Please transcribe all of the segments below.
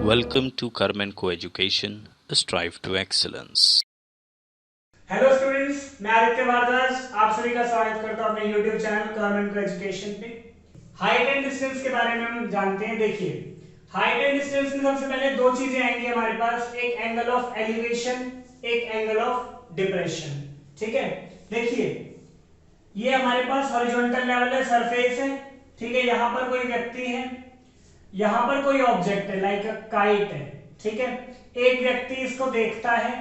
Welcome to Karman Co-Education, Strive to Excellence. Hello students, मैं आदित्य भारद्वाज आप सभी का स्वागत करता हूं अपने YouTube चैनल करमन को एजुकेशन पे। हाइट एंड डिस्टेंस के बारे में हम जानते हैं। देखिए, हाइट एंड डिस्टेंस में सबसे पहले दो चीजें आएंगी हमारे पास, एक एंगल ऑफ एलिवेशन, एक एंगल ऑफ डिप्रेशन। ठीक है, देखिए ये हमारे पास हॉरिजॉन्टल लेवल है, सरफेस है। ठीक है, यहाँ पर कोई व्यक्ति है, यहाँ पर कोई ऑब्जेक्ट है, लाइक अ काइट है। ठीक है, एक व्यक्ति इसको देखता है।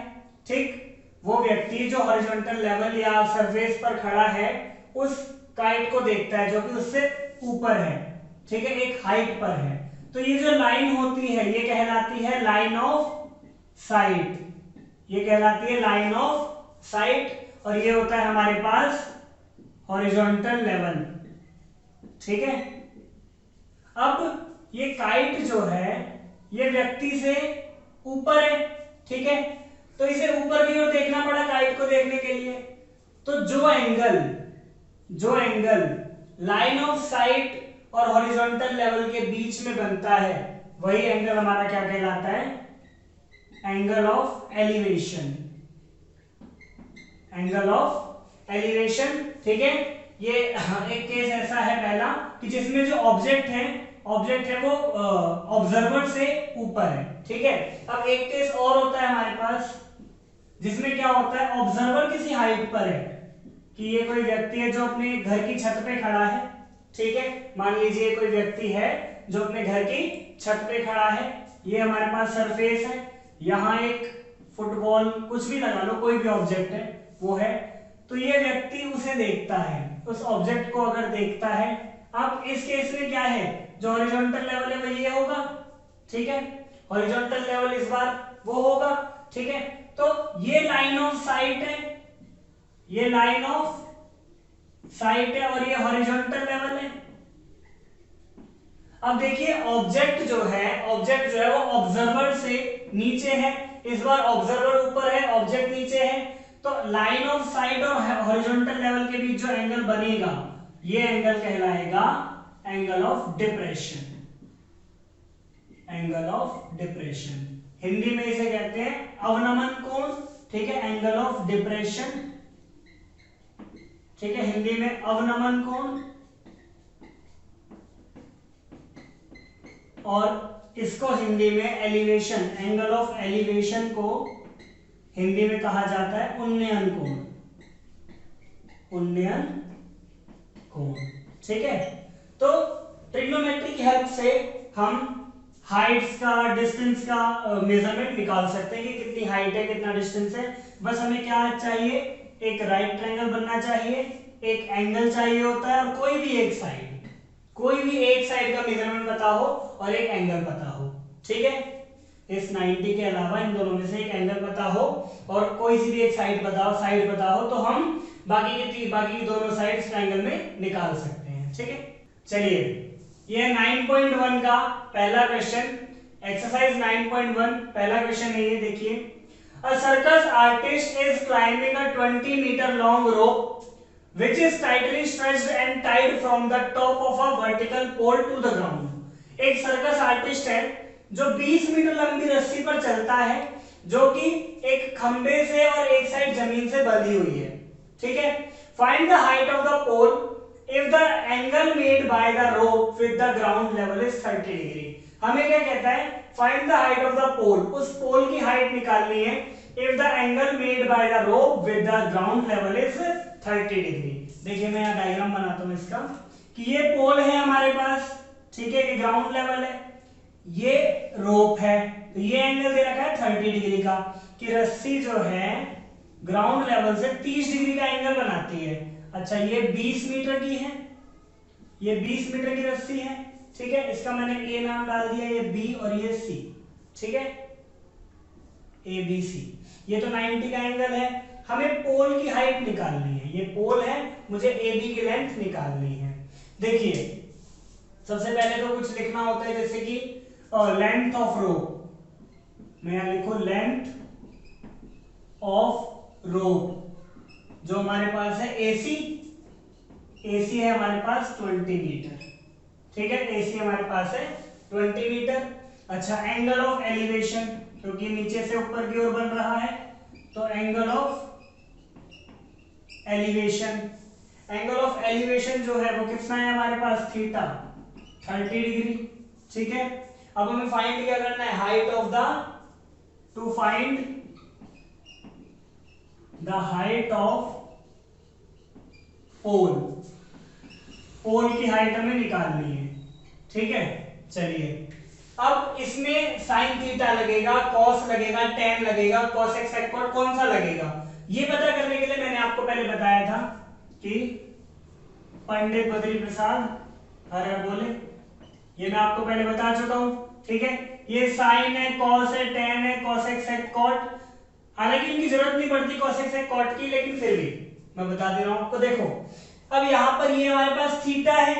ठीक, वो व्यक्ति जो हॉरिजॉन्टल लेवल या सरफेस पर खड़ा है उस काइट को देखता है जो कि उससे ऊपर है। ठीक है, एक हाइट पर है। तो ये जो लाइन होती है ये कहलाती है लाइन ऑफ साइट, ये कहलाती है लाइन ऑफ साइट। और ये होता है हमारे पास हॉरिजॉन्टल लेवल। ठीक है, अब ये काइट जो है ये व्यक्ति से ऊपर है। ठीक है, तो इसे ऊपर की ओर देखना पड़ा काइट को देखने के लिए। तो जो एंगल लाइन ऑफ साइट और हॉरिजॉन्टल लेवल के बीच में बनता है वही एंगल हमारा क्या कहलाता है, angle of elevation, angle of elevation. ठीक है, ये एक केस ऐसा है पहला कि जिसमें जो ऑब्जेक्ट है वो ऑब्जर्वर से ऊपर है। ठीक है, अब एक केस और होता है हमारे पास जिसमें क्या होता है, ऑब्जर्वर किसी हाइट पर है, कि ये कोई व्यक्ति है जो अपने घर की छत पे खड़ा है। ठीक है, मान लीजिए कोई व्यक्ति है जो अपने घर की छत पे खड़ा है, ये हमारे पास सरफेस है, यहाँ एक फुटबॉल कुछ भी लगा लो, कोई भी ऑब्जेक्ट है वो है। तो ये व्यक्ति उसे देखता है, उस ऑब्जेक्ट को अगर देखता है। अब इस केस में क्या है, जो हॉरिजॉन्टल लेवल है वो ये होगा। ठीक है, हॉरिजॉन्टल लेवल इस बार वो होगा। ठीक है, तो ये लाइन ऑफ साइट है, ये लाइन ऑफ साइट है और ये हॉरिजॉन्टल लेवल है। अब देखिए ऑब्जेक्ट जो है वो ऑब्जर्वर से नीचे है, इस बार ऑब्जर्वर ऊपर है, ऑब्जेक्ट नीचे है। तो लाइन ऑफ साइट और हॉरिजॉन्टल लेवल के बीच जो एंगल बनेगा ये एंगल कहलाएगा angle of depression, angle of depression. Hindi में इसे कहते हैं अवनमन कोण। ठीक है, एंगल ऑफ डिप्रेशन। ठीक है, हिंदी में अवनमन कोण, और इसको हिंदी में एलिवेशन, एंगल ऑफ एलिवेशन को हिंदी में कहा जाता है उन्नयन कोण, उन्नयन कोण। ठीक है, तो ट्रिग्नोमेट्री की हेल्प से हम हाइट्स का, डिस्टेंस का मेजरमेंट निकाल सकते हैं कि कितनी हाइट है, कितना डिस्टेंस है। बस हमें क्या चाहिए, एक राइट ट्रायंगल बनना चाहिए, एक एंगल चाहिए होता है, और कोई भी एक साइड का मेजरमेंट पता हो और एक एंगल पता हो। ठीक है, इस 90 के अलावा इन दोनों में से एक एंगल पता हो और कोई सी भी एक साइड पता हो तो हम बाकी की दोनों साइड्स ट्रायंगल में निकाल सकते हैं। ठीक है, चलिए ये 9.1 का पहला क्वेश्चन, एक्सरसाइज 9.1 पहला क्वेश्चन है ये। देखिए, a circus artist is climbing a 20 metre long rope which is tightly stretched and tied from the top of a vertical pole to the ground। एक सर्कस आर्टिस्ट है जो 20 मीटर लंबी रस्सी पर चलता है जो कि एक खंबे से और एक साइड जमीन से बंधी हुई है। ठीक है, find the height of the pole if the angle made by the rope with the ground level is 30 degree. हमें क्या कहता है, find the height of the pole, उस पोल की हाइट निकालनी है if the angle made by the rope with the ground level is 30 degree. देखिए मैं यहाँ डायग्राम बनाता हूँ इसका, कि ये पोल है हमारे पास। ठीक है, ये ग्राउंड लेवल है, ये रोप है, तो ये एंगल दे रखा है 30 डिग्री का, कि रस्सी जो है ग्राउंड लेवल से 30 डिग्री का एंगल बनाती है। अच्छा, ये 20 मीटर की है, ये 20 मीटर की रस्सी है। ठीक है, इसका मैंने ए नाम डाल दिया, ये बी और ये सी। ठीक है, ए बी सी, ये तो 90 का एंगल है। हमें पोल की हाइट निकालनी है, ये पोल है, मुझे ए बी की लेंथ निकालनी है। देखिए सबसे पहले तो कुछ लिखना होता है, जैसे कि लेंथ ऑफ रोप, मैं यहां लिखू लेंथ ऑफ रोप, जो हमारे पास है एसी है हमारे पास 20 मीटर। ठीक है, एसी हमारे पास है 20 मीटर। अच्छा एंगल ऑफ एलिवेशन, क्योंकि नीचे से ऊपर की ओर बन रहा है, तो angle of elevation, angle of elevation जो है वो कितना है हमारे पास, थीटा 30 डिग्री। ठीक है, अब हमें फाइंड क्या करना है, height of the, to find the height of pole, pole की हाइट हमें निकालनी है। ठीक है, चलिए अब इसमें साइन थीटा लगेगा, कॉस लगेगा, टेन लगेगा, कॉस एक्स सेक कॉट, कौन सा लगेगा ये पता करने के लिए मैंने आपको पहले बताया था कि पंडित बद्री प्रसाद हर हर बोले, ये मैं आपको पहले बता चुका हूं। ठीक है, ये साइन है, कॉस है, टेन है, कॉस एक्स सेक कॉट, हालांकि इनकी जरूरत नहीं पड़ती कॉस एक्स सेक कॉट की, लेकिन फिर भी मैं बता दे रहा हूं आपको। देखो अब यहां पर ये हमारे पास थीटा है,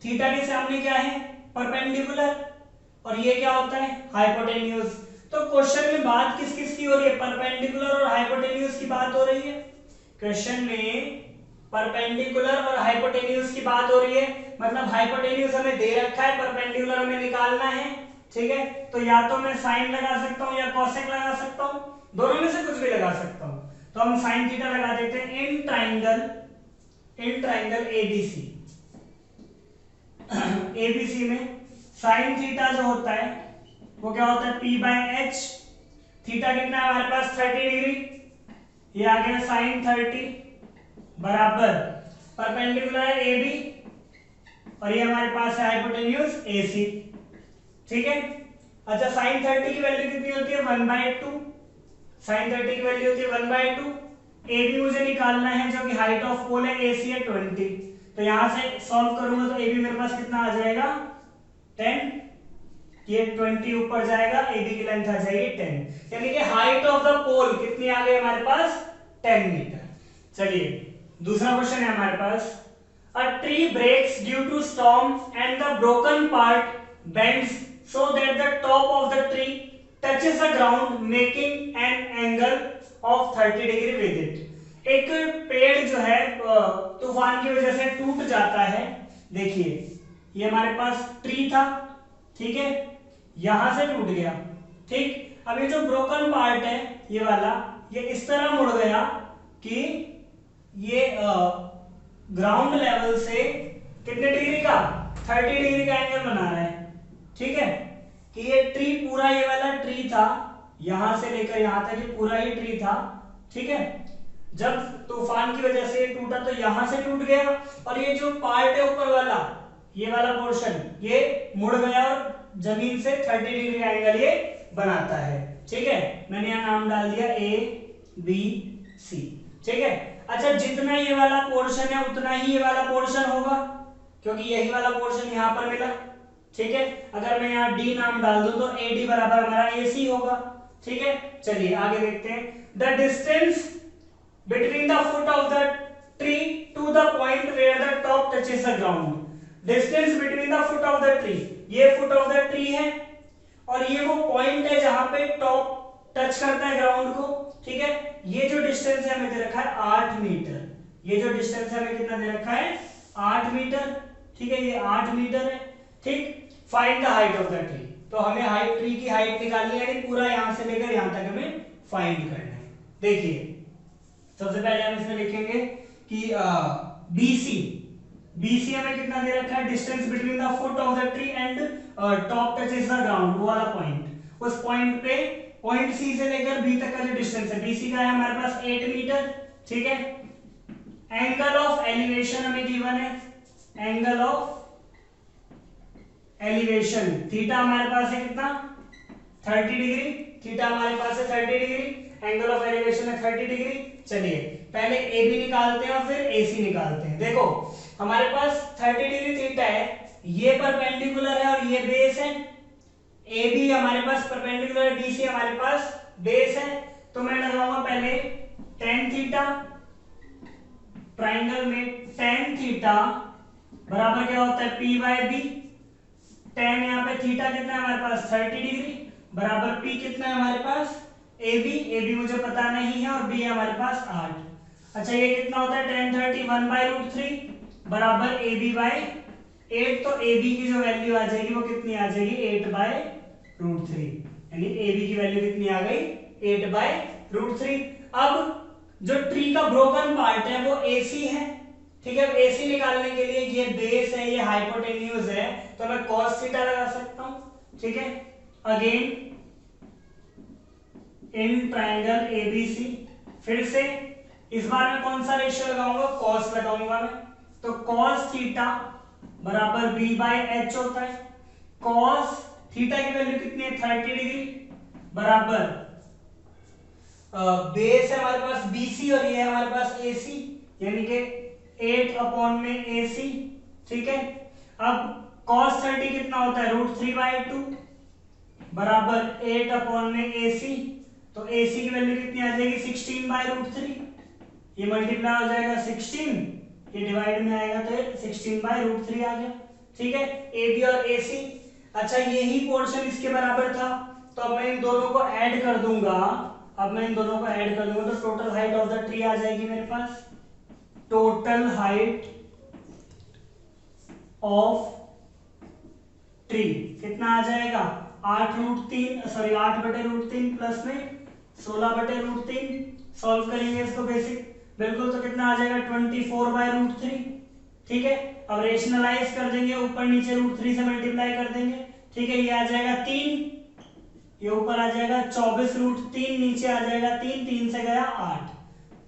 थीटा के सामने क्या है, परपेंडिकुलर, और ये क्या होता है, हाइपोटेन्यूज। तो क्वेश्चन में बात किस किस की हो रही है, परपेंडिकुलर और हाइपोटेन्यूज की बात हो रही है। क्वेश्चन में परपेंडिकुलर और हाइपोटेन्यूज की बात हो रही है, मतलब हाइपोटेन्यूज हमें दे रखा है, परपेंडिकुलर हमें निकालना है। ठीक है, तो या तो मैं साइन लगा सकता हूं या कॉसेक लगा सकता हूं, दोनों में से कुछ भी लगा सकता हूं। तो हम साइन थीटा लगा देते हैं इन ट्राइंगल एबीसी। एबीसी में साइन थीटा जो होता है वो क्या होता है, p/h, थीटा कितना है हमारे पास 30 डिग्री, ये आ गया साइन 30 बराबर परपेंडिकुलर है AB, और ये हमारे पास है हाइपोटेन्यूज AC। ठीक है, अच्छा साइन 30 की वैल्यू कितनी होती है, 1/2, साइन 30 की वैल्यू होती है 1/2। AB मुझे निकालना है जो कि हाइट ऑफ पोल है, AC है 20, तो यहां से सॉल्व करूंगा तो AB मेरे पास कितना आ जाएगा 10, ये 20 ऊपर जाएगा, AB की लेंथ आ जाएगी 10, यानी कि हाइट ऑफ द पोल कितनी आ गई हमारे पास 10 मीटर। चलिए दूसरा क्वेश्चन है हमारे पास, a tree breaks due to storm and the broken part bends so that the top of the tree touches the ground making an angle of 30 degree with it. एक पेड़ जो है तूफान की वजह से टूट जाता है, देखिए ये हमारे पास ट्री था, ठीक है, यहां से टूट गया। ठीक, अब ये जो ब्रोकन पार्ट है ये वाला, ये इस तरह मुड़ गया कि ये ग्राउंड लेवल से कितने डिग्री का, 30 डिग्री का एंगल बना रहा है। ठीक है, कि ये ट्री पूरा, ये वाला ट्री था, यहां से लेकर यहां तक ये पूरा ही ट्री था। ठीक है, जब तूफान की वजह से टूटा तो यहां से टूट गया, और ये जो पार्ट है ऊपर वाला, ये वाला पोर्शन, ये मुड़ गया और जमीन से 30 डिग्री एंगल ये बनाता है। ठीक है, मैंने यहां नाम डाल दिया ABC। ठीक है, अच्छा जितना ये वाला पोर्शन है उतना ही ये वाला पोर्शन होगा, क्योंकि यही वाला पोर्शन यहां पर मिला। ठीक है, अगर मैं यहां D नाम डाल दूं तो AD बराबर हमारा AC होगा। ठीक है, चलिए आगे देखते हैं, the distance between the foot of the tree to the point where the top touches the ground. Distance between the foot of the tree, ये फुट ऑफ द ट्री है और ये वो पॉइंट है जहां पे टॉप टच करता है ग्राउंड को। ठीक है, ये जो डिस्टेंस है हमें दे रखा है 8 मीटर, ये जो डिस्टेंस है हमें कितना दे रखा है 8 मीटर। ठीक है, ये 8 मीटर है। ठीक, find the height of the tree, तो हमें हाइट, ट्री की हाइट निकालनी है, यानी पूरा यहां से लेकर यहां तक हमें फाइंड करना है। देखिए सबसे पहले हम इसमें लिखेंगे कि BC हमें कितना दे रखा है, distance between the foot of the tree and top touches the ground, वो वाला पॉइंट, उस पॉइंट पे पॉइंट C से लेकर B तक का जो डिस्टेंस है, BC का है हमारे पास 8 मीटर। ठीक है, एंगल ऑफ एलिवेशन हमें गिवन है, एंगल ऑफ एलिवेशन थीटा हमारे पास है कितना 30 डिग्री, थीटा हमारे पास है 30 डिग्री, एंगल ऑफ एलिवेशन है 30 डिग्री। चलिए पहले AB निकालते हैं और फिर AC निकालते हैं। देखो हमारे पास 30 डिग्री थीटा है, ये परपेंडिकुलर है और ये बेस है, AB हमारे पास परपेंडिकुलर है, BC हमारे पास बेस है, तो मैं लगाऊंगा पहले tan थीटा, ट्राइंगल में tan थीटा बराबर क्या होता है P/B, tan यहाँ पे थीटा कितना है हमारे पास 30 डिग्री बराबर P कितना है हमारे पास AB मुझे पता नहीं है और B है हमारे पास 8। अच्छा ये कितना होता है tan 30 1/√3 बराबर AB/8, तो AB की जो वैल्यू आ जाएगी वो कितनी आ जाएगी 8/8। √3, यानी ए बी की वैल्यू कितनी आ गई 8/√3। अब जो ट्री का ब्रोकन पार्ट है वो AC है, ठीक है। AC निकालने के लिए ये बेस है, ये हाइपोटेन्यूज है, तो मैं cos थीटा लगा सकता हूं, ठीक है। अगेन इन ट्रायंगल ABC, फिर से इस बार मैं कौन सा रेशियो लगाऊंगा, cos लगाऊंगा मैं, तो cos थीटा बराबर B/H होता है। cos थीटा की वैल्यू कितनी है 30 डिग्री, बराबर बेस है हमारे पास BC और ये है हमारे पास AC, यानी कि 8/AC, ठीक है। अब cos 30 कितना होता है √3/2 बराबर 8/AC, तो AC की वैल्यू कितनी आ जाएगी 16/√3, ये मल्टीप्लाई हो जाएगा 16, ये डिवाइड में आएगा तो 16/√3 आ गया, ठीक है। AB और AC, अच्छा यही पोर्शन इसके बराबर था, तो अब मैं इन दोनों को ऐड कर दूंगा, तो total height of the tree आ जाएगी मेरे पास, टोटल हाइट ऑफ ट्री कितना आ जाएगा 8/√3 प्लस में 16/√3, सॉल्व करेंगे इसको बेसिक बिल्कुल, तो कितना आ जाएगा 24/√3, ठीक है। अब रेशनलाइज कर देंगे, ऊपर नीचे √3 से मल्टीप्लाई कर देंगे, ठीक है। ये आ जाएगा 3, ये ऊपर आ जाएगा 24√3, नीचे आ जाएगा 3, 3 से गया 8,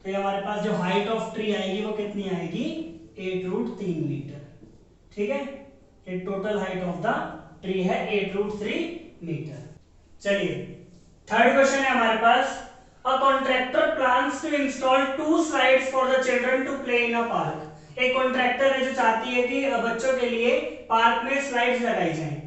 तो ये हमारे पास जो हाइट ऑफ ट्री आएगी वो कितनी आएगी 8√3 मीटर, ठीक है। ये total height of the tree है 8√3 मीटर। चलिए थर्ड क्वेश्चन है हमारे पास, a contractor plans to install 2 slides for the children to play in a park. एक कॉन्ट्रैक्टर है जो चाहती है कि बच्चों के लिए पार्क में स्लाइड्स लगाई जाएं।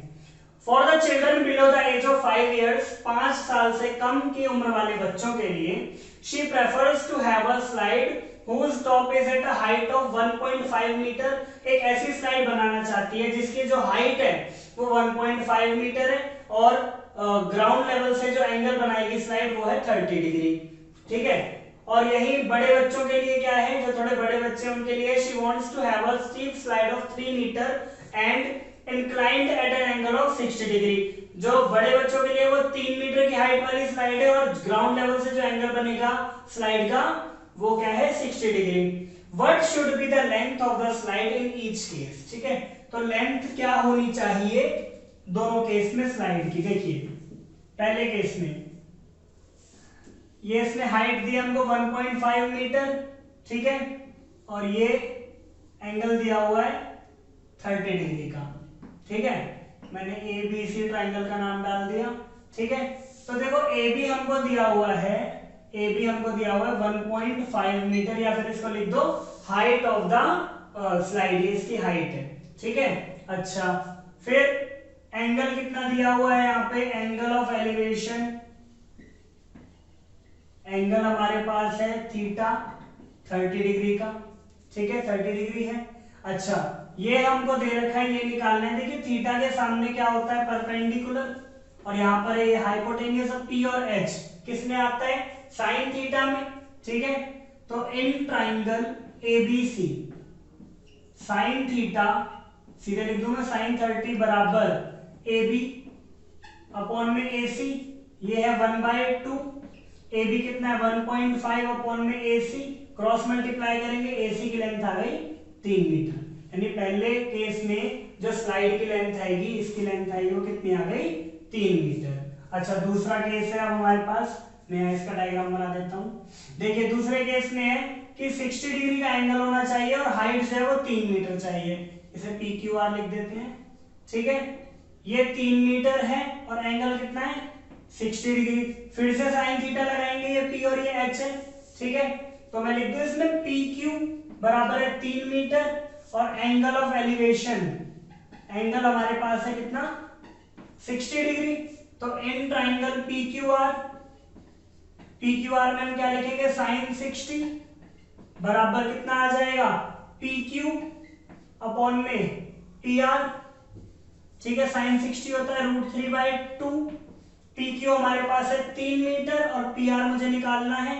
For the children below the age of 5 years, 5 साल से कम की उम्र वाले बच्चों के लिए, she prefers to have a slide whose top is at a height of 1.5 metre. एक ऐसी स्लाइड बनाना चाहती है जिसकी जो हाइट है वो 1.5 मीटर है, और ग्राउंड लेवल से जो एंगल बनाएगी स्लाइड वो है 30 डिग्री, ठीक है। और यही बड़े बच्चों के लिए क्या है, जो थोड़े बड़े बच्चे उनके लिए, she wants to have a steep slide of 3 metre and inclined at an angle of 60 degree. जो बड़े बच्चों के लिए वो 3 मीटर की हाइट वाली स्लाइड है, और ग्राउंड लेवल से जो एंगल बनेगा स्लाइड का वो क्या है 60 degree. What should be the length of the slide in each case, ठीक है। तो लेंथ क्या होनी चाहिए दोनों केस में स्लाइड की। देखिए पहले केस में ये इसने हाइट दी हमको 1.5 मीटर, ठीक है, और ये एंगल दिया हुआ है 30 डिग्री का, ठीक है। मैंने ABC ट्रायंगल का नाम डाल दिया, ठीक है। तो देखो AB हमको दिया हुआ है 1.5 मीटर, या फिर इसको लिख दो हाइट ऑफ द स्लाइड, इसकी हाइट है, ठीक है। अच्छा फिर एंगल कितना दिया हुआ है यहाँ पे, एंगल ऑफ एलिवेशन, एंगल हमारे पास है थीटा 30 डिग्री का, ठीक है, 30 डिग्री है। अच्छा ये हमको दे रखा है, ये निकालना है। देखिए थीटा के सामने क्या होता है परपेंडिकुलर, और यहाँ पर ये हाइपोटेन्यूज P और H किसमें आता है साइन थीटा में, ठीक है। तो in triangle ABC sine theta सीधे लिख दूंगा साइन 30 बराबर AB अपॉन में AC, ये है 1/2, AB कितना है 1.5 अपॉन में AC, क्रॉस मल्टीप्लाई करेंगे AC की लेंथ आ गई 3 मीटर, यानी पहले केस में जो स्लाइड की लेंथ आएगी, इसकी लेंथ आएगी वो कितनी आ गई 3 मीटर। अच्छा दूसरा केस है अब हमारे पास, मैं इसका डायग्राम बना देता हूँ। देखिए दूसरे केस में है कि 60 डिग्री का एंगल होना चाहिए और हाइट जो है वो 3 मीटर चाहिए, इसे PQR लिख देते हैं, ठीक है। ये 3 मीटर है और एंगल कितना है 60 डिग्री, फिर से साइन थीटा लगाएंगे, ये P और ये H है, ठीक है। तो मैं लिख दूं इसमें PQ बराबर है 3 मीटर, और एंगल ऑफ एलिवेशन, एंगल हमारे पास है कितना 60 डिग्री। तो इन ट्राइंगल PQR में हम क्या लिखेंगे साइन 60 बराबर कितना आ जाएगा PQ अपॉन में PR, ठीक है। साइन 60 होता है √3/2, PQ हमारे पास है 3 मीटर और PR मुझे निकालना है,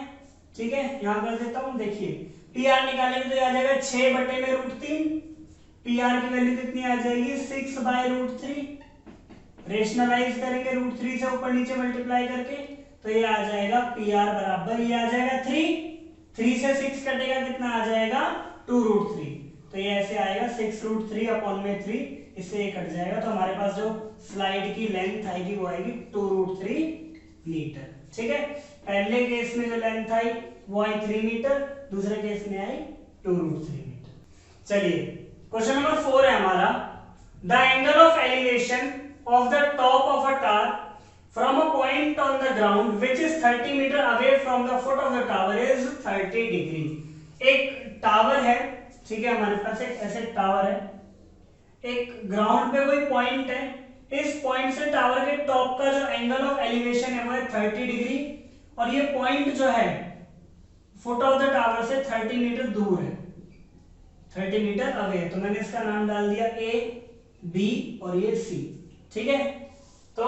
ठीक है। यहां कर देता हूं, देखिए PR निकालेंगे तो आ जाएगा 6/√3, PR की वैल्यू कितनी आ जाएगी 6/√3, रेशनलाइज करेंगे √3 से ऊपर नीचे मल्टीप्लाई करके, तो ये आ जाएगा PR बराबर, ये आ जाएगा 3 से 6 कटेगा, कितना आ जाएगा 2√3, तो ये ऐसे आएगा 6√3/3, इससे ये कट जाएगा, तो हमारे पास जो स्लाइड की लेंथ आएगी वो आएगी 2√3 मीटर। ठीक है, पहले केस में जो लेंथ आई वो आई 3 मीटर, दूसरे केस में आई 2√3 मीटर। चलिए क्वेश्चन नंबर 4 है हमारा, the angle of elevation of the top of a tower from a point on the ground which is 30 meter away from the foot of the tower is 30 degree। एक tower है, ठीक है, हमारे पास एक ऐसे tower है, एक ग्राउंड पे कोई पॉइंट है, इस पॉइंट से टावर के टॉप का जो एंगल ऑफ एलिवेशन है वो है 30 डिग्री, और ये पॉइंट जो है फुट ऑफ द टावर से 30 मीटर दूर है, 30 मीटर अवे है, तो मैंने इसका नाम डाल दिया A, B और ये C। ठीक है, तो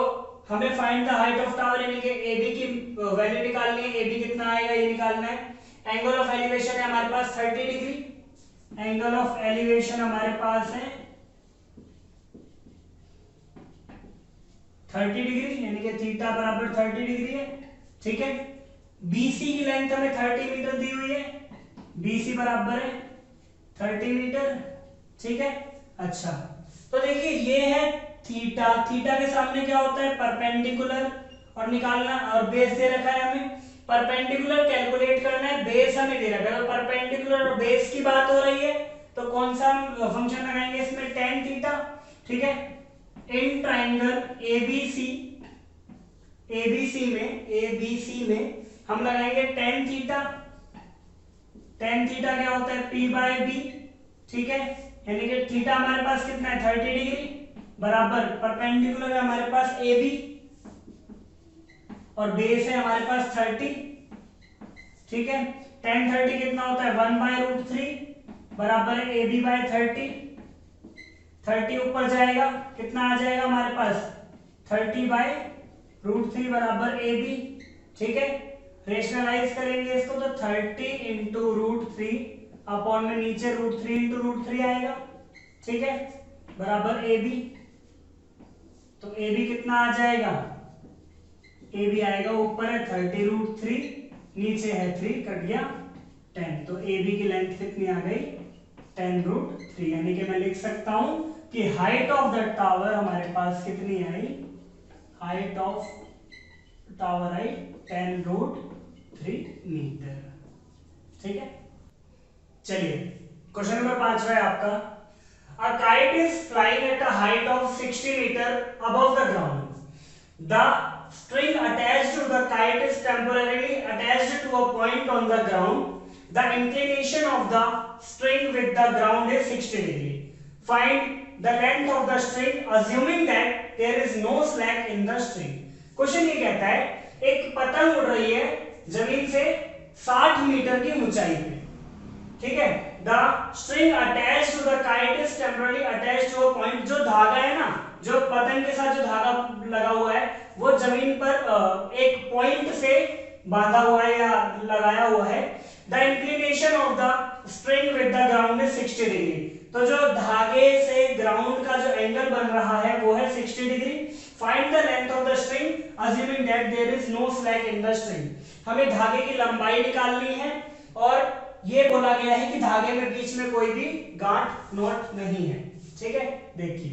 हमें find the height of tower यानी कि AB की वैल्यू निकालनी है, AB कितना आएगा ये निकालना है। एंगल ऑफ एलिवेशन है हमारे पास 30 डिग्री, एंगल ऑफ एलिवेशन हमारे पास है 30 डिग्री यानी कि थीटा बराबर 30 डिग्री है। ठीक है, BC की लेंथ हमें 30 मीटर दी हुई है, BC बराबर है 30 मीटर। ठीक है, अच्छा तो देखिए ये है थीटा, थीटा के सामने क्या होता है परपेंडिकुलर, और निकालना, और बेस दे रखा है हमें, परपेंडिकुलर कैलकुलेट करना है, बेस हमें दे रखा है, तो परपेंडिकुलर और बेस की बात हो रही है तो कौन सा फंक्शन लगाएंगे इसमें, tan थीटा। ठीक है, इन ट्राइंगल ABC, ABC में हम लगाएंगे tan थीटा, tan थीटा क्या होता है P/B। ठीक है, यानी कि थीटा हमारे पास कितना है 30 डिग्री बराबर परपेंडिकुलर है हमारे पास AB और बेस है हमारे पास 30। ठीक है, tan 30 कितना होता है 1/√3 बराबर है AB/30, 30 ऊपर जाएगा कितना आ जाएगा हमारे पास 30/√3 बराबर AB। ठीक है, रेशनलाइज करेंगे इसको तो 30 इंटू √3 अपॉन में नीचे √3 इंटू √3 आएगा। ठीक है, बराबर AB, तो AB कितना आ जाएगा, AB आएगा ऊपर है 30√3, नीचे है 3 कट गया 10, तो AB की लेंथ कितनी आ गई 10√3, यानी कि मैं लिख सकता हूं कि हाइट ऑफ द टावर हमारे पास कितनी आई, हाइट ऑफ टावर आई 10√3 मीटर। ठीक है, चलिए क्वेश्चन नंबर 5 है आपका, a kite is flying at a height of 60 meter above the ground. The string attached to the kite is temporarily attached to a point on the ground. The inclination of the string with the ground is 60 degree. Find the length of the string assuming that there is no slack in the string. Question ये कहता है एक पतंग उड़ रही है जमीन से 60 मीटर की ऊंचाई पे। ठीक है, the string attached to the kite is temporarily attached to a point, जो धागा है ना, जो पतंग के साथ जो धागा लगा हुआ है वो जमीन पर एक पॉइंट से बांधा हुआ है या लगाया हुआ है। the inclination of the string with the ground is 60 degree, तो जो धागे से ग्राउंड का जो एंगल बन रहा है वो है 60 degree. Find the length of the string assuming that there is no slack in the string, हमें धागे की लंबाई निकालनी है और ये बोला गया है कि धागे में बीच में कोई भी गांठ नॉट नहीं है। ठीक है, देखिए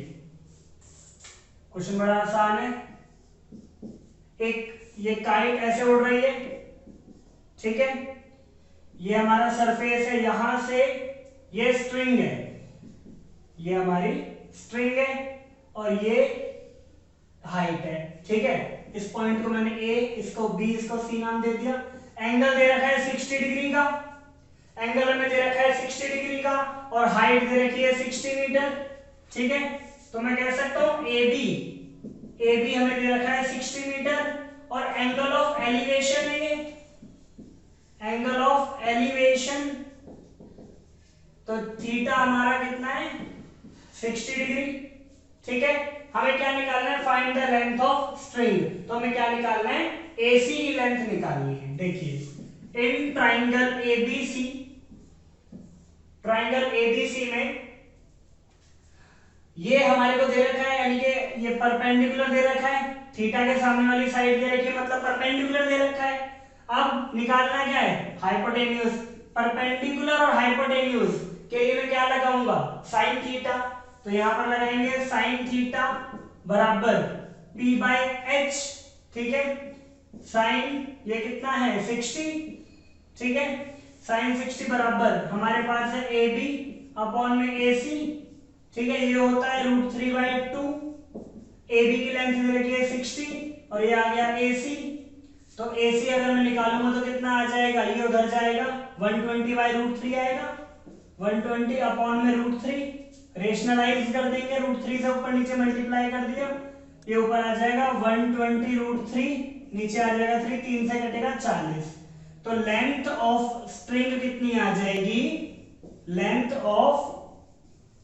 क्वेश्चन बड़ा आसान है, एक ये काइट ऐसे उड़ रही है। ठीक है, ये हमारा सरफेस है, यहां से ये स्ट्रिंग है, ये हमारी स्ट्रिंग है और ये हाइट है। ठीक है, इस पॉइंट को मैंने A, इसको B, इसको C नाम दे दिया। एंगल दे रखा है 60 डिग्री का, एंगल हमें दे रखा है 60 डिग्री का और हाइट दे रखी है 60 मीटर। ठीक है, तो मैं कह सकता हूं AB हमें दे रखा है 60 मीटर और एंगल ऑफ एलिवेशन है ये, एंगल ऑफ एलिवेशन, तो थीटा हमारा कितना है 60 डिग्री। ठीक है, हमें क्या निकालना है, find the length of string, तो हमें क्या निकालना है AC की लेंथ निकालनी है। देखिए in triangle ABC, triangle ABC में ये हमारे को दे रखा है, यानी कि ये परपेंडिकुलर दे रखा है, थीटा के सामने वाली साइड दे रखी है, मतलब परपेंडिकुलर दे रखा है। अब निकालना क्या है, हाइपोटेन्यूज। परपेंडिकुलर और हाइपोटेन्यूज के लिए मैं क्या लगाऊंगा, साइन थीटा। तो यहां पर लगाएंगे साइन थीटा बराबर p बाय एच, ठीक है। साइन ये कितना है 60, ठीक है। साइन 60 बराबर हमारे पास है ए बी अपॉन में ए सी, ठीक है। ये होता है √3/2। ए बी की लेंथ दे रखी है 60 और ये आ गया ए सी। तो ए सी अगर मैं निकालूंगा तो कितना आ जाएगा, ये उधर जाएगा 120/√3 आएगा, 120 अपॉन में √3। रेशनलाइज कर देंगे, √3 से ऊपर नीचे मल्टीप्लाई कर दिया, ये ऊपर आ जाएगा 120√3, नीचे आ जाएगा 3, 3 से कटेगा 40। तो लेंथ ऑफ स्ट्रिंग कितनी आ जाएगी, लेंथ ऑफ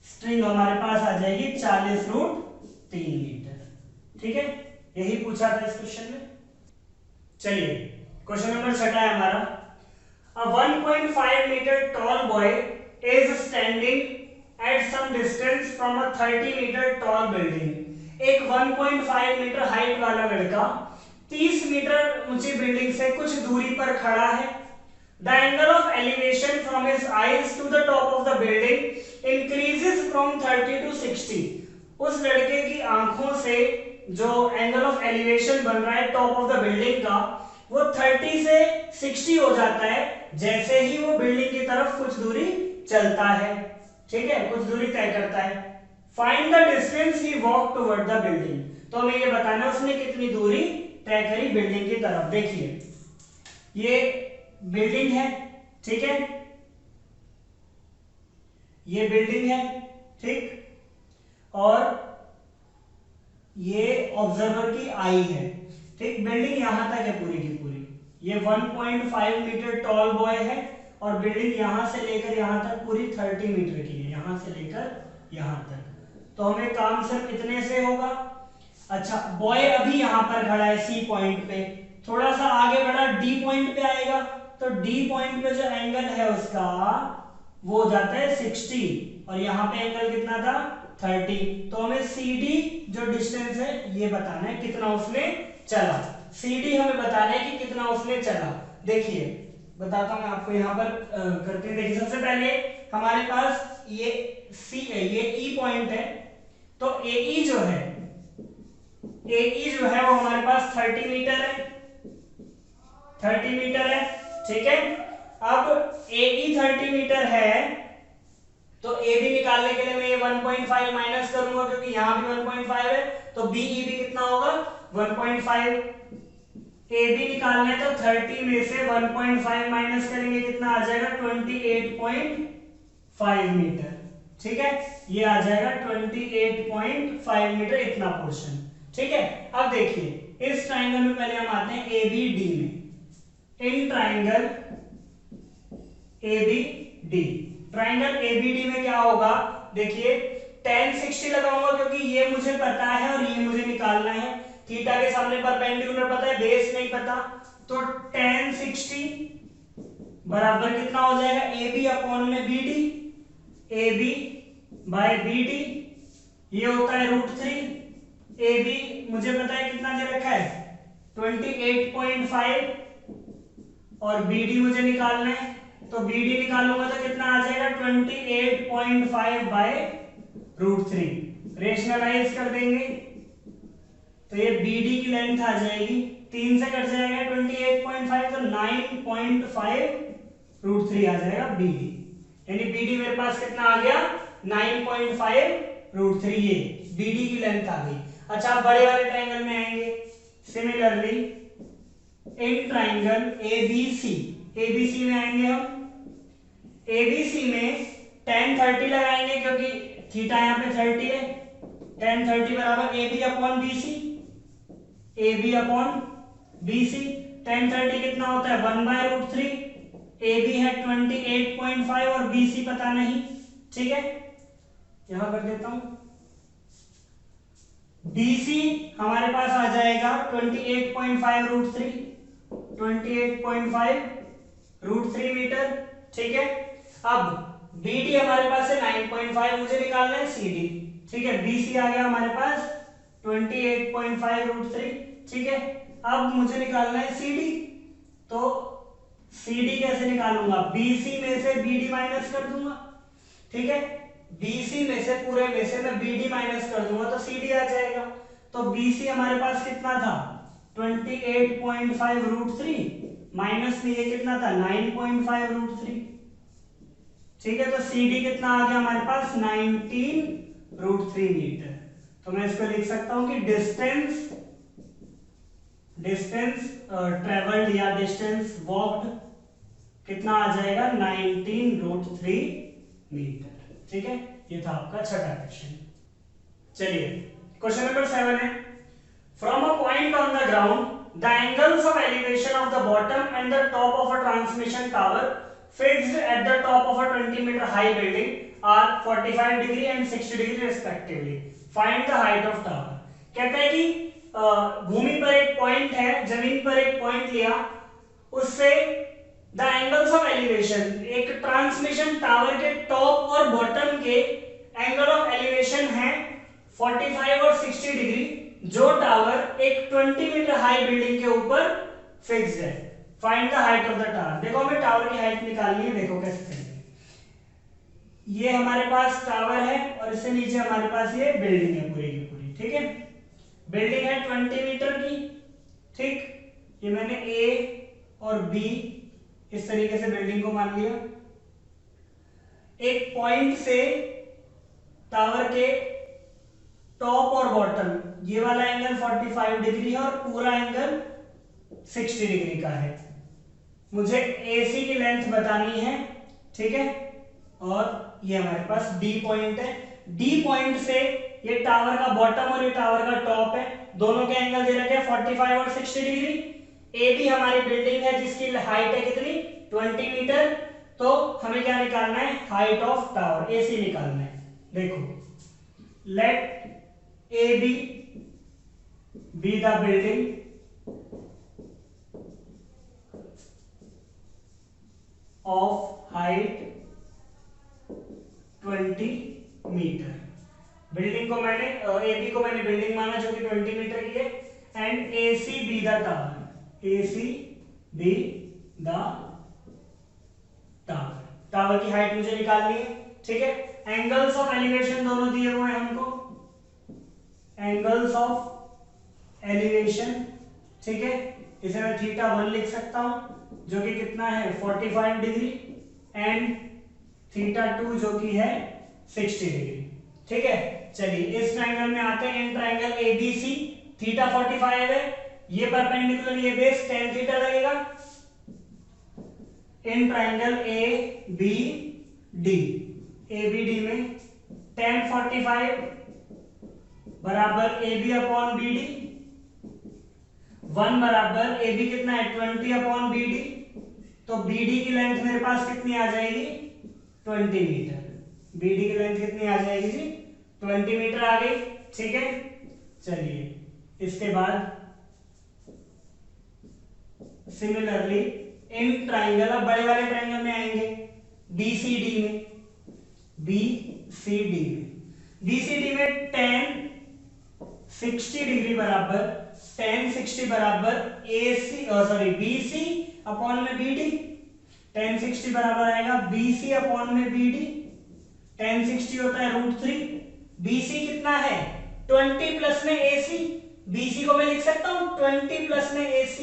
स्ट्रिंग हमारे पास आ जाएगी 40√3 मीटर, ठीक है। यही पूछा था इस क्वेश्चन में। चलिए क्वेश्चन नंबर 6 है हमारा। A 1.5 meter tall boy is standing at some distance from a 30 meter tall building. एक 1.5 मीटर हाइट वाला लड़का 30 मीटर ऊंची बिल्डिंग से कुछ दूरी पर खड़ा है। The angle of elevation from his eyes to the top of the building increases from 30 to 60. उस लड़के की आंखों से जो एंगल ऑफ एलिवेशन बन रहा है टॉप ऑफ द बिल्डिंग का, वो 30 से 60 हो जाता है जैसे ही वो बिल्डिंग की तरफ कुछ दूरी चलता है, ठीक है, कुछ दूरी तय करता है। Find the distance he walk toward the building. तो हमें ये बताना है उसने कितनी दूरी तय करी बिल्डिंग की तरफ। देखिए ये बिल्डिंग है, ठीक है, ये बिल्डिंग है, ठीक, और ये ऑब्जर्वर की आई है, ठीक। बिल्डिंग यहां तक है पूरी की पूरी। ये 1.5 मीटर टॉल बॉय है और बिल्डिंग यहां से लेकर यहां तक पूरी 30 मीटर की है, यहां से लेकर यहां तक। तो हमें काम सिर्फ इतने से होगा। अच्छा, बॉय अभी यहां पर खड़ा है सी पॉइंट पे, थोड़ा सा आगे बढ़ा डी पॉइंट पे आएगा, तो डी पॉइंट पे जो एंगल है उसका वो हो जाता है 60 और यहाँ पे एंगल कितना था 30। तो हमें CD जो डिस्टेंस है ये बताना है कितना उसने चला। CD हमें बताना है कि कितना उसने चला। देखिए बताता हूं मैं आपको, यहाँ पर करते हैं। देखिए सबसे पहले हमारे पास ये C है, ये E पॉइंट है, तो AE जो है, AE जो है वो हमारे पास 30 मीटर है, 30 मीटर है, ठीक है। अब AE 30 मीटर है तो AB निकालने के लिए मैं ये 1.5 माइनस करूंगा क्योंकि यहां भी 1.5 है, तो BE भी कितना होगा 1.5। AB निकालना है तो 30 में से 1.5 माइनस करेंगे, कितना आ जाएगा 28.5 मीटर, ठीक है। ये आ जाएगा 28.5 मीटर, इतना पोर्शन, ठीक है। अब देखिए इस ट्राइंगल में पहले हम आते हैं ABD में। In triangle ABD, triangle ABD में क्या होगा, देखिए tan 60 लगाऊंगा क्योंकि ये मुझे पता है और ये मुझे निकालना है। थीटा के सामने परपेंडिकुलर पता है, बेस नहीं पता, तो tan 60 बराबर कितना हो जाएगा AB अपॉन में BD, AB बाय BD, ये होता है √3। AB मुझे पता है कितना दे रखा है 28.5 और BD मुझे निकालना है, तो BD निकालूंगा तो कितना आ जाएगा 28.5 बाय √3। रेशनलाइज कर देंगे तो ये BD की लेंथ आ जाएगी, 3 से कट जाएगा 28.5, तो 9.5 √3 आ जाएगा BD। यानी BD मेरे पास कितना आ गया 9.5 √3, ये BD की लेंथ आ गई। अच्छा आप बड़े वाले ट्राइंगल में आएंगे। Similarly in triangle ABC, ABC में आएंगे हम। ABC में tan 30 लगाएंगे क्योंकि थीटा यहाँ पे 30 है, tan 30 बराबर AB upon BC, AB upon BC। tan 30 कितना होता है 1/√3, AB है 28.5 और BC पता नहीं, ठीक है। यहां कर देता हूं, BC हमारे पास आ जाएगा 28.5 √3, 28.5 √3 मीटर, ठीक है। अब BD हमारे पास है 9.5, मुझे निकालना है CD, ठीक है, BC आ गया हमारे पास 28.5√3। ठीक है, अब मुझे निकालना है CD। तो CD कैसे निकालूंगा? BC में से BD माइनस कर दूंगा। ठीक है, BC में से पूरे में से मैं BD माइनस कर दूंगा तो CD आ जाएगा। तो BC हमारे पास कितना था? 28.5√3 माइनस में ये कितना था? 9.5√3। ठीक है, तो CD कितना आ गया हमारे पास? 19√3 मीटर। तो मैं इसको लिख सकता हूं कि डिस्टेंस ट्रेवल्ड या डिस्टेंस वॉक्ड कितना आ जाएगा? 19√3 मीटर। ठीक है, ये था आपका छठा क्वेश्चन। चलिए क्वेश्चन नंबर 7 है, from a point on the ground the angles of elevation of the bottom and the top of a transmission tower fixed at the top of a 20 meter high building are 45 degree and 60 degree respectively. Find the height of tower. कहता है कि भूमि पर एक point है, जमीन पर एक point लिया, उससे द एंगल्स ऑफ एलिवेशन, एक ट्रांसमिशन टावर के टॉप और बॉटम के एंगल ऑफ एलिवेशन है 45 और 60 डिग्री, जो टावर एक 20 मीटर हाई बिल्डिंग के ऊपर फिक्स्ड है। Find the height of the tower. देखो हमें टावर की हाइट निकालनी है, देखो कैसे करेंगे। ये हमारे पास टावर है और इससे नीचे हमारे पास ये बिल्डिंग है पूरी की पूरी। ठीक है, बिल्डिंग है 20 मीटर की। ठीक, ये मैंने A और B इस तरीके से बिल्डिंग को मान लिया। एक पॉइंट से टावर के टॉप और बॉटम, ये वाला एंगल 45 डिग्री है और पूरा एंगल 60 डिग्री का है। मुझे AC की लेंथ बतानी है। ठीक है, और ये हमारे पास D पॉइंट है। D पॉइंट से ये टावर का बॉटम और ये टावर का टॉप है, दोनों के एंगल दे रखे हैं 45 और 60 डिग्री। AB हमारी बिल्डिंग है जिसकी हाइट है कितनी? 20 मीटर। तो हमें क्या निकालना है? हाइट ऑफ टावर, AC निकालना है। देखो, let AB be the building of height 20 metre. Building को मैंने AB को मैंने बिल्डिंग माना जो कि 20 मीटर की है, and AC be the tower, AC be the tower. Tower की हाइट मुझे निकालनी है। ठीक है, एंगल्स ऑफ एलिवेशन दोनों दिए हुए हैं हमको, एंगल्स ऑफ एलिवेशन। ठीक है, इसे मैं θ1 लिख सकता हूं जो कि कितना है? 45 डिग्री, एंड θ2 जो कि है 60 डिग्री। ठीक है, चलिए इस ट्रायंगल में आते हैं। इन ट्रायंगल ABC, θ 45 है, ये परपेंडिकुलर, ये बेस tan θ लगेगा। इन ट्रायंगल ABD में tan 45 बराबर AB अपॉन BD, 1 बराबर AB कितना है? 20 अपॉन BD। तो BD की लेंथ मेरे पास कितनी आ जाएगी? 20 मीटर। BD की लेंथ कितनी आ जाएगी जी? 20 मीटर आ गई। ठीक है, चलिए इसके बाद सिमिलरली इन ट्राइंगल, अब बड़े वाले ट्राइंगल में आएंगे, BCD में, BCD में tan 60 डिग्री बराबर, tan 60 बराबर BC अपॉन में BD। tan 60 बराबर आएगा BC अपॉन में BD। tan 60 होता है √3। BC कितना है? 20 प्लस में AC। BC को मैं लिख सकता हूं 20 प्लस में AC,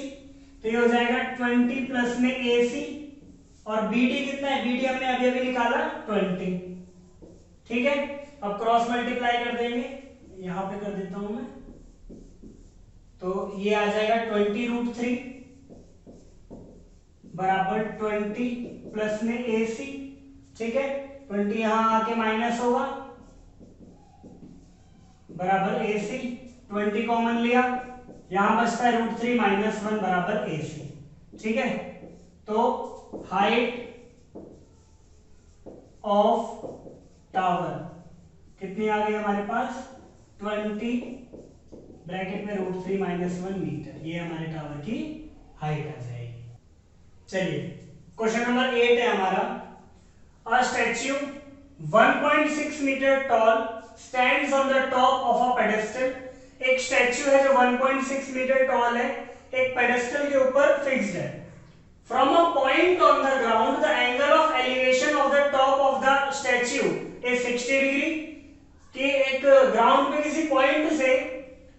तो ये हो जाएगा 20 प्लस में AC। और BD कितना है? BD हमने अभी अभी निकाला 20। ठीक है, अब क्रॉस मल्टीप्लाई कर देंगे, यहां पे कर देता हूं मैं, तो ये आ जाएगा 20√3 बराबर 20 प्लस में AC। ठीक है, 20 यहां आके माइनस होगा बराबर AC। 20 कॉमन लिया, यहां बचता है √3 माइनस 1 बराबर AC। ठीक है, तो हाइट ऑफ टावर कितनी आ गई हमारे पास? 20 ब्रैकेट में √3 माइनस 1 मीटर। ये हमारे टावर की हाइट आ जाएगी। चलिए क्वेश्चन नंबर 8 है हमारा, a statue 1.6 metre tall stands on the top of a pedestal. एक स्टैच्यू है जो 1.6 मीटर टॉल है, एक पेडेस्टल के ऊपर फिक्स्ड है। From a point on the ground the angle of elevation of the top of the statue is 60 degree. कि एक ग्राउंड पे किसी पॉइंट से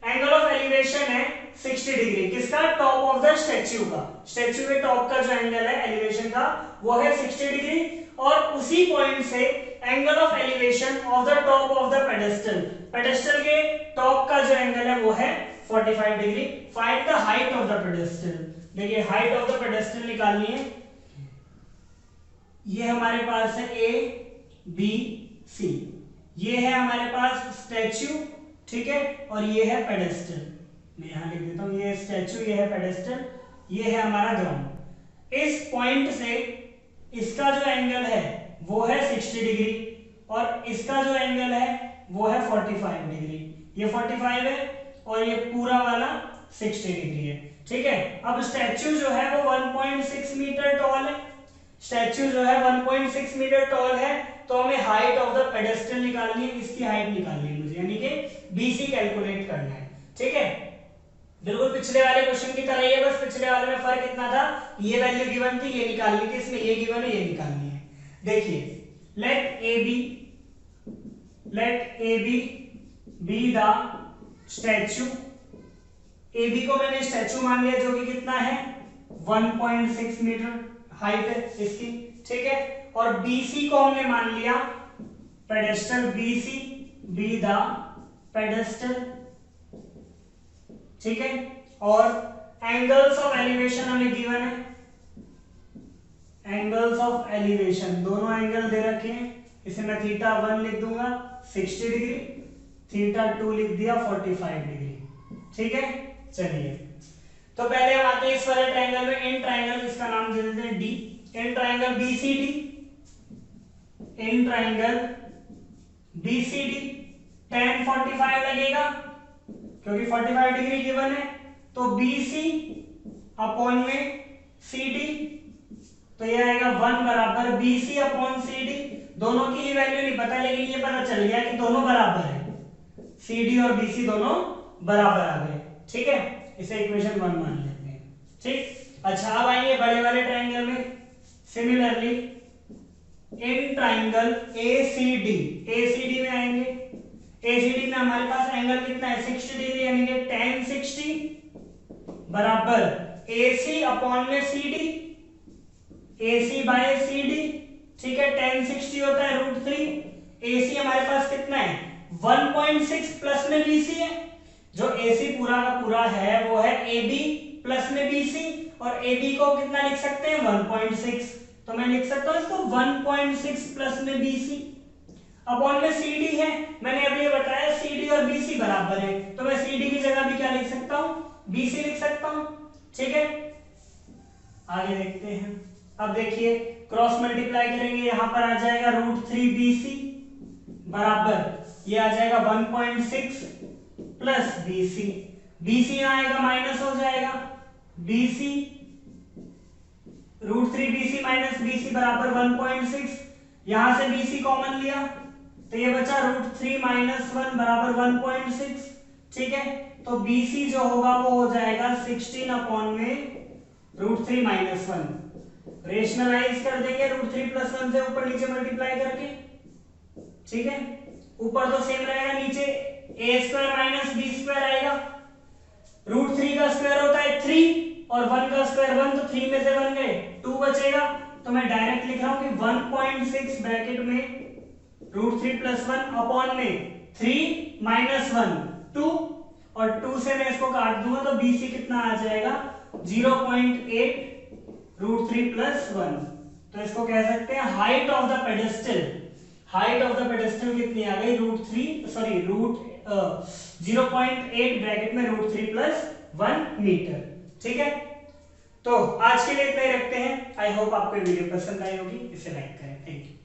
एंगल ऑफ एलिवेशन है 60 डिग्री, किसका? टॉप ऑफ द स्टैच्यू का। स्टैच्यू के टॉप का जो एंगल है एलिवेशन का वो है 60 डिग्री, और उसी पॉइंट से angle of elevation of the top of the pedestal, pedestal के टॉप का जो एंगल है वो है 45 degree. Find the height of the pedestal. देखिए हाइट ऑफ द पेडेस्टल निकालनी है। ये हमारे पास है ए बी सी, ये है हमारे पास स्टैच्यू, ठीक है, और ये है पेडेस्टल। मैं यहां लिख देता हूं, ये स्टैच्यू, ये है पेडेस्टल, ये है हमारा ग्राउंड। इस पॉइंट से इसका जो एंगल है वो है 60 डिग्री, और इसका जो एंगल है वो है 45 डिग्री। ये 45 है और ये पूरा वाला 60 डिग्री है, ठीक है। अब स्टैच्यू जो है वो 1.6 मीटर टॉल है। स्टैच्यू जो है 1.6 मीटर टॉल है, तो हमें हाइट ऑफ द पेडेस्टल निकालनी है, इसकी हाइट निकालनी है मुझे, यानी कि बीसी कैलकुलेट करना है, ठीक है। बिल्कुल पिछले वाले क्वेश्चन की तरह ही है, बस पिछले वाले में फर्क इतना था, ये वैल्यू गिवन थी, ये निकालनी थी, इसमें ये गिवन है, ये निकालनी है। देखिए let A B be the statue. A B को मैंने स्टैच्यू मान लिया, जो कि कितना है 1.6 मीटर हाइट है इसकी, ठीक है। और BC को हमने मान लिया pedestal, BC be the pedestal, ठीक है। और एंगल्स ऑफ एलिवेशन हमें गिवन है, एंगल्स ऑफ एलिवेशन दोनों एंगल दे रखे हैं। इसे मैं θ1 लिख दूंगा 60 डिग्री, θ2 लिख दिया 45 डिग्री, ठीक है। चलिए तो पहले हम आते हैं इस वाले ट्रायंगल में। इन ट्रायंगल, इसका नाम दे देते हैं D. In triangle BCD, in triangle BCD tan 45 लगेगा, क्योंकि 45 डिग्री गिवन है। तो BC अपॉन में CD, तो ये आएगा 1 बराबर BC अपॉन CD। दोनों की ही वैल्यू नहीं पता, लेकिन ये पता चल गया कि दोनों बराबर है, CD और BC दोनों बराबर आ गए, ठीक है। इसे इक्वेशन 1 मान लेते हैं, ठीक। अच्छा अब आइए बड़े वाले ट्रायंगल में। सिमिलरली इन ट्रायंगल ACD में आएंगे। ACD में हमारे पास एंगल कितना है 60 डिग्री, यानी कि tan 60 बराबर AC अपॉन में CD, AC बाय CD, ठीक है। tan 60 होता है √3। AC हमारे पास कितना है 1.6 प्लस में BC है, जो AC पूरा का पूरा है वो है AB प्लस में BC, और AB को कितना लिख सकते हैं 1.6, तो मैं लिख सकता हूं इसको 1.6 प्लस में BC अपॉन में CD है। मैंने अभी ये बताया CD और BC बराबर है, तो मैं CD की जगह भी क्या लिख सकता हूं BC लिख सकता हूं, ठीक है। आगे देखते हैं। अब देखिए क्रॉस मल्टीप्लाई करेंगे, यहां पर आ जाएगा √3 BC बराबर ये आ जाएगा 1.6 प्लस BC। BC यहां आएगा माइनस हो जाएगा, BC √3 BC माइनस BC बराबर 1.6। यहां से BC कॉमन लिया तो ये बचा √3 माइनस 1 बराबर 1.6, ठीक है। तो BC जो होगा वो हो जाएगा 16 अपॉन में √3 माइनस 1। रेशनलाइज कर देंगे √3 प्लस 1 से ऊपर नीचे मल्टीप्लाई करके, ठीक है। ऊपर तो सेम रहेगा, नीचे a² माइनस b² आएगा। √3 का स्क्वायर होता है 3 और 1 का स्क्वायर 1, तो 3 में से 1 गए 2 बचेगा, तो मैं डायरेक्ट लिख रहा हूं कि 1.6 ब्रैकेट में √3 प्लस 1 अपॉन में 3 माइनस 1 2, और 2 से मैं इसको काट दूंगा तो BC कितना आ जाएगा 0.8 √3 प्लस 1। तो इसको कह सकते हैं height of the pedestal. Height of the pedestal कितनी आ गई 0.8 ब्रैकेट में √3 प्लस 1 मीटर, ठीक है। तो आज के लिए इतना ही रखते हैं। आई होप आपको वीडियो पसंद आई होगी, इसे लाइक करें। Thank you.